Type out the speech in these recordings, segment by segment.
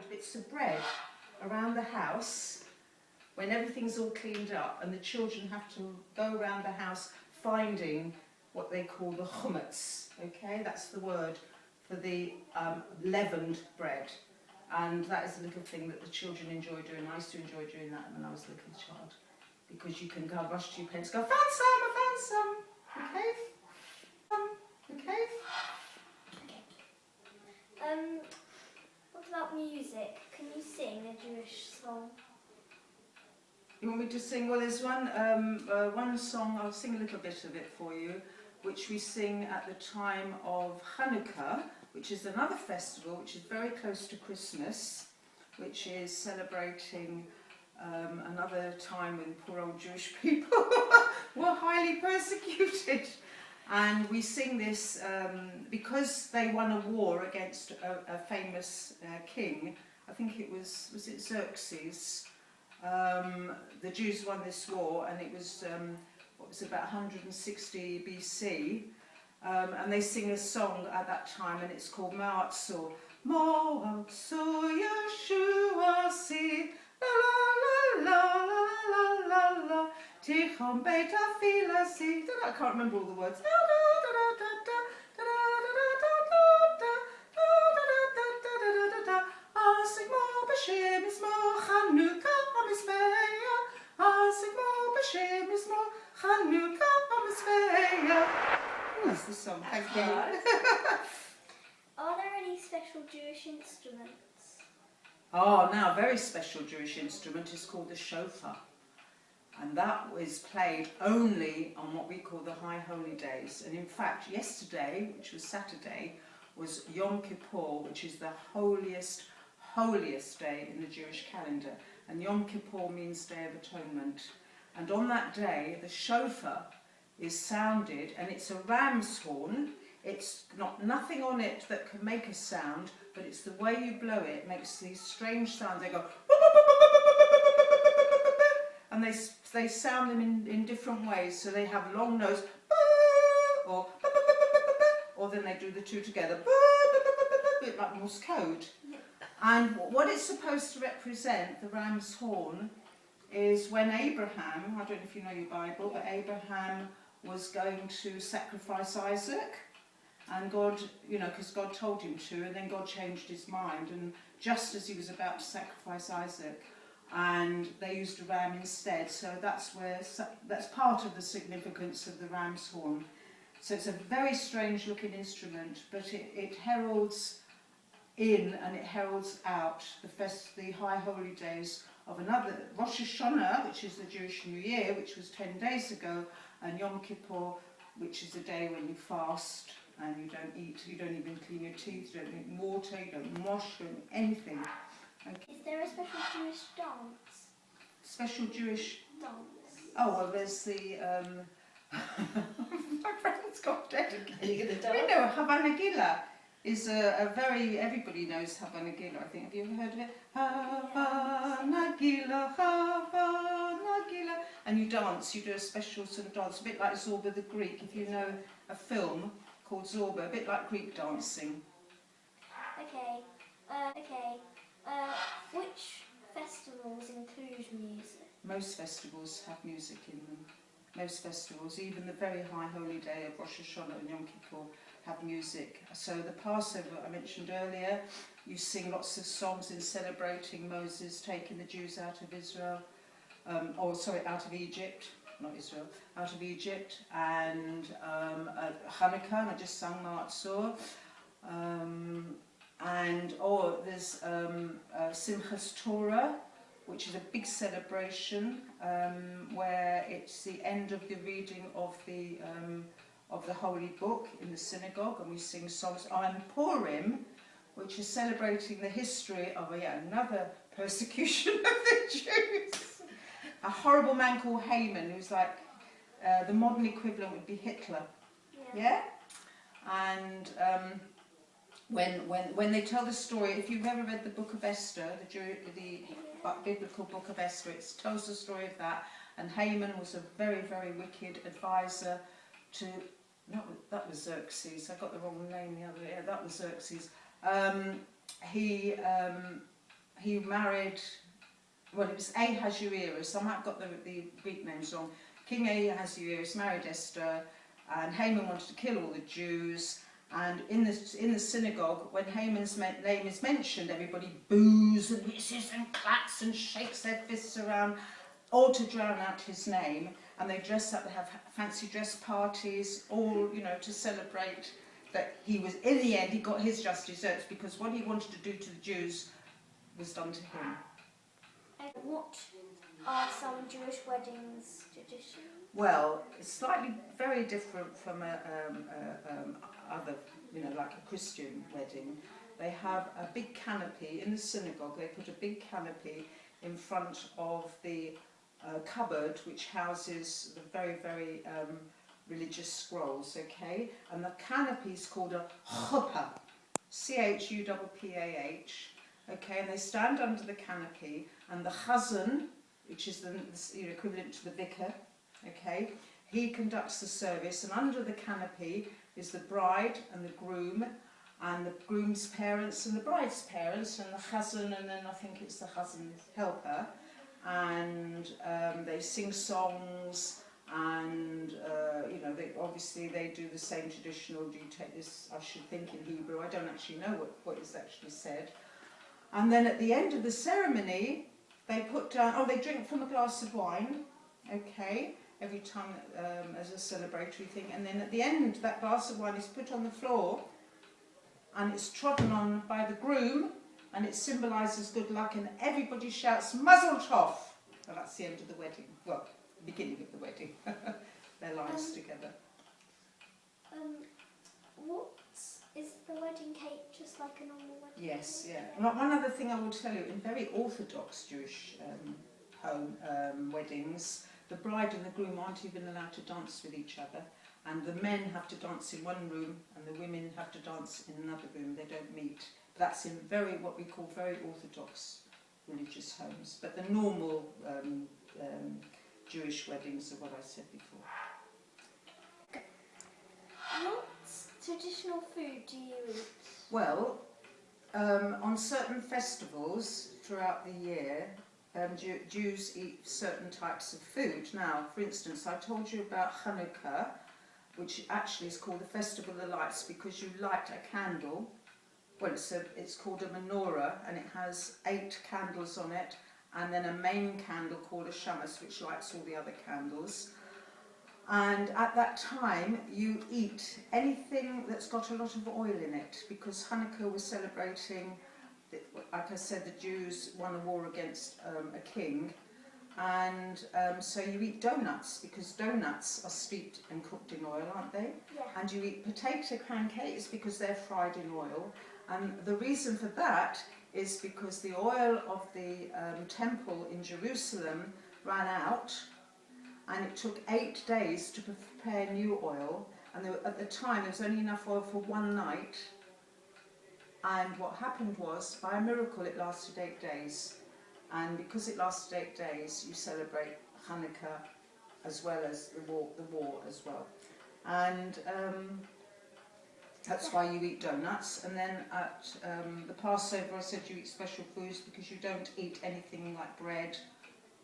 bits of bread around the house when everything's all cleaned up, and the children have to go around the house finding what they call the chametz. Okay, that's the word for the leavened bread. And that is a little thing that the children enjoy doing. I used to enjoy doing that when I was a little child, because you can go rush to your parents, go, found some, I found some. Okay? Okay? What about music? Can you sing a Jewish song? You want me to sing? Well, there's one song, I'll sing a little bit of it for you, which we sing at the time of Hanukkah, which is another festival which is very close to Christmas, which is celebrating another time when poor old Jewish people were highly persecuted. And we sing this because they won a war against a famous king. I think it was it Xerxes? The Jews won this war, and it was what was it, about 160 BC. And they sing a song at that time, and it's called Ma'atzu. Ma'atzu Yeshua si la la la la la la la Tichon Beit Afila si. I can't remember all the words. Asigmo b'shem ismo Chanukah ha'mizbeah. Asigmo b'shem ismo Chanukah ha'mizbeah. That's the song. Thank you. Are there any special Jewish instruments? Oh, now a very special Jewish instrument is called the shofar. And that is played only on what we call the High Holy Days. And in fact, yesterday, which was Saturday, was Yom Kippur, which is the holiest day in the Jewish calendar. And Yom Kippur means Day of Atonement. And on that day, the shofar is sounded, and it's a ram's horn. It's not nothing on it that can make a sound, but it's the way you blow it makes these strange sounds. They go, and they sound them in different ways. So they have long nose, or then they do the two together, a bit like Morse code. And what it's supposed to represent, the ram's horn, is when Abraham, I don't know if you know your Bible, but Abraham was going to sacrifice Isaac, and God, because God told him to, and then God changed his mind, and just as he was about to sacrifice Isaac, and they used a ram instead. So that's part of the significance of the ram's horn. So it's a very strange looking instrument, but it heralds in and it heralds out the high holy days of another Rosh Hashanah, which is the Jewish New Year, which was 10 days ago, and Yom Kippur, which is a day when you fast and you don't eat, you don't even clean your teeth, you don't drink water, you don't wash, you don't do anything. Okay. Is there a special Jewish dance? Special Jewish dance? Oh, well, there's the my friend's got dead again. Are you going to dance? We know Havana Gila is a very, everybody knows Havana Gila, I think. Have you ever heard of it? Havana Gila, Havana Gila. And you dance, you do a special sort of dance, a bit like Zorba the Greek, if you know a film called Zorba, a bit like Greek dancing. Okay. Which festivals include music? Most festivals have music in them. Most festivals, even the very high holy day of Rosh Hashanah and Yom Kippur, have music. So the Passover I mentioned earlier, you sing lots of songs in celebrating Moses taking the Jews out of Israel, out of Egypt, not Israel, out of Egypt, and Hanukkah, and I just sang Ma'atzur, there's Simchas Torah, which is a big celebration where it's the end of the reading of the Holy Book in the synagogue, and we sing songs. And Purim, which is celebrating the history of another persecution of the Jews. A horrible man called Haman, who's like the modern equivalent would be Hitler. Yeah? And when they tell the story, if you've ever read the Book of Esther, the biblical Book of Esther, it tells the story of that. And Haman was a very, very wicked advisor to, that was Xerxes, I got the wrong name the other day, that was Xerxes. He he married, well, it was Ahasuerus, I might have got the Greek names wrong. King Ahasuerus married Esther, and Haman wanted to kill all the Jews. And in the synagogue, when Haman's name is mentioned, everybody boos and hisses and claps and shakes their fists around, all to drown out his name. And they dress up, they have fancy dress parties, all, you know, to celebrate that he was, in the end, he got his just desserts, because what he wanted to do to the Jews was done to him. What are some Jewish weddings traditions? Well, it's slightly very different from other, you know, like a Christian wedding. They have a big canopy in the synagogue. They put a big canopy in front of the cupboard, which houses the very, very religious scrolls. Okay, and the canopy is called a chuppah, chuppah. Okay, and they stand under the canopy, and the chazan, which is the equivalent to the vicar, okay, he conducts the service, and under the canopy is the bride and the groom, and the groom's parents and the bride's parents, and the chazan, and then I think it's the chazan's helper, and they sing songs, and you know, they do the same traditional. Do you take this? I should think in Hebrew. I don't actually know what is actually said. And then at the end of the ceremony, they put down, they drink from a glass of wine, okay, every time as a celebratory thing. And then at the end, that glass of wine is put on the floor, and it's trodden on by the groom, and it symbolises good luck, and everybody shouts, Mazel Tov! Well, that's the end of the wedding. Well, the beginning of the wedding. Their lives together. What is the wedding cake just like a normal wedding? Yes, yeah. One other thing I will tell you, in very orthodox Jewish weddings, the bride and the groom aren't even allowed to dance with each other, and the men have to dance in one room, and the women have to dance in another room. They don't meet. That's in what we call very orthodox religious homes. But the normal Jewish weddings are what I said before. What traditional food do you eat? Well, on certain festivals throughout the year, Jews eat certain types of food. Now, for instance, I told you about Hanukkah, which actually is called the Festival of the Lights because you light a candle. Well, it's called a menorah, and it has 8 candles on it, and then a main candle called a shamas, which lights all the other candles. And at that time, you eat anything that's got a lot of oil in it, because Hanukkah was celebrating, like I said, the Jews won a war against a king, and so you eat donuts, because donuts are steeped and cooked in oil, aren't they? Yeah. And you eat potato pancakes because they're fried in oil, and the reason for that is because the oil of the temple in Jerusalem ran out, and it took 8 days to prepare new oil, and at the time there was only enough oil for one night, and what happened was, by a miracle, it lasted 8 days, and because it lasted 8 days, you celebrate Hanukkah as well as the war as well, and that's why you eat donuts. And then at the Passover, I said you eat special foods because you don't eat anything like bread.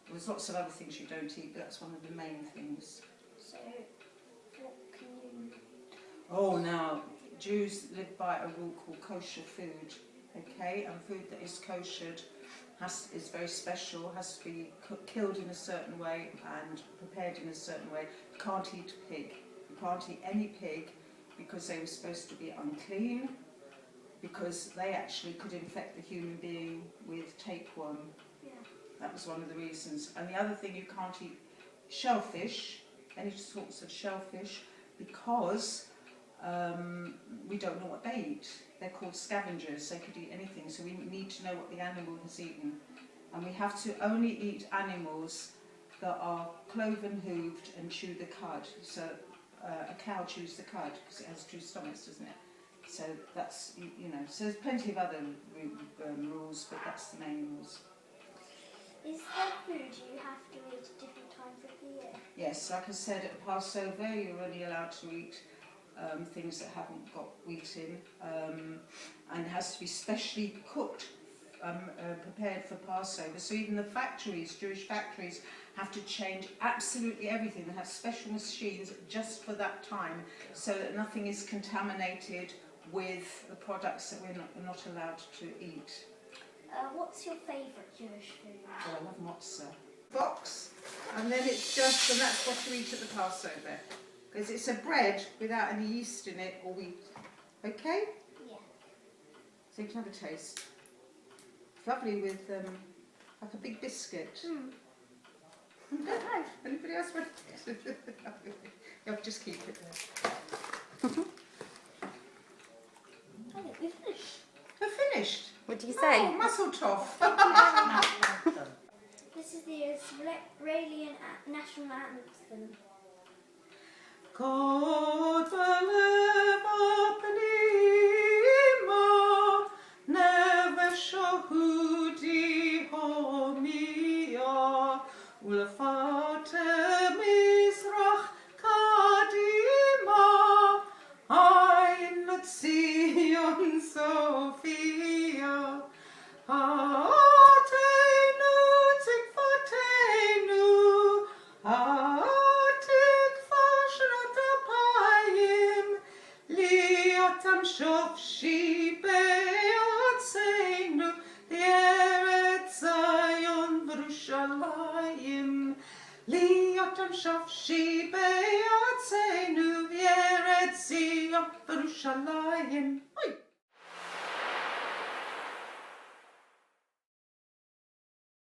There's lots of other things you don't eat, but that's one of the main things. So, what can you... Oh, now, Jews live by a rule called kosher food, okay? And food that is koshered is very special, has to be killed in a certain way and prepared in a certain way. You can't eat pig. You can't eat any pig because they were supposed to be unclean, because they actually could infect the human being with tapeworm. That was one of the reasons. And the other thing, you can't eat shellfish, any sorts of shellfish, because we don't know what they eat. They're called scavengers. They could eat anything, so we need to know what the animal has eaten. And we have to only eat animals that are cloven-hooved and chew the cud. So a cow chews the cud because it has 2 stomachs, doesn't it? So that's, you know, so there's plenty of other rules, but that's the main rules. Is there food you have to eat at different times of the year? Yes, like I said, at Passover you're only allowed to eat things that haven't got wheat in, and it has to be specially cooked prepared for Passover. So even the factories, Jewish factories, have to change absolutely everything. They have special machines just for that time, so that nothing is contaminated with the products that we're not allowed to eat. What's your favourite Jewish food? Oh, I love matzah. Box, and then it's just, and that's what you eat at the Passover. Because it's a bread without any yeast in it or wheat. Okay? Yeah. So you can have a taste. It's lovely with like a big biscuit. Anybody else want it? You'll just keep it there. I think we've finished. We're finished. What do you say? Oh, mazel tov. This is the Israeli national anthem. God belev apnima, neveshahudi homia, ulfate mizrach kadima, ein Zion Sophia. Atenu tikvatenu, atikva shnot apayim, liatam shofshi be'atzenu, Eretz Zion v'Yerushalayim, liatam shofshi be'atzenu, Eretz Zion v'Yerushalayim.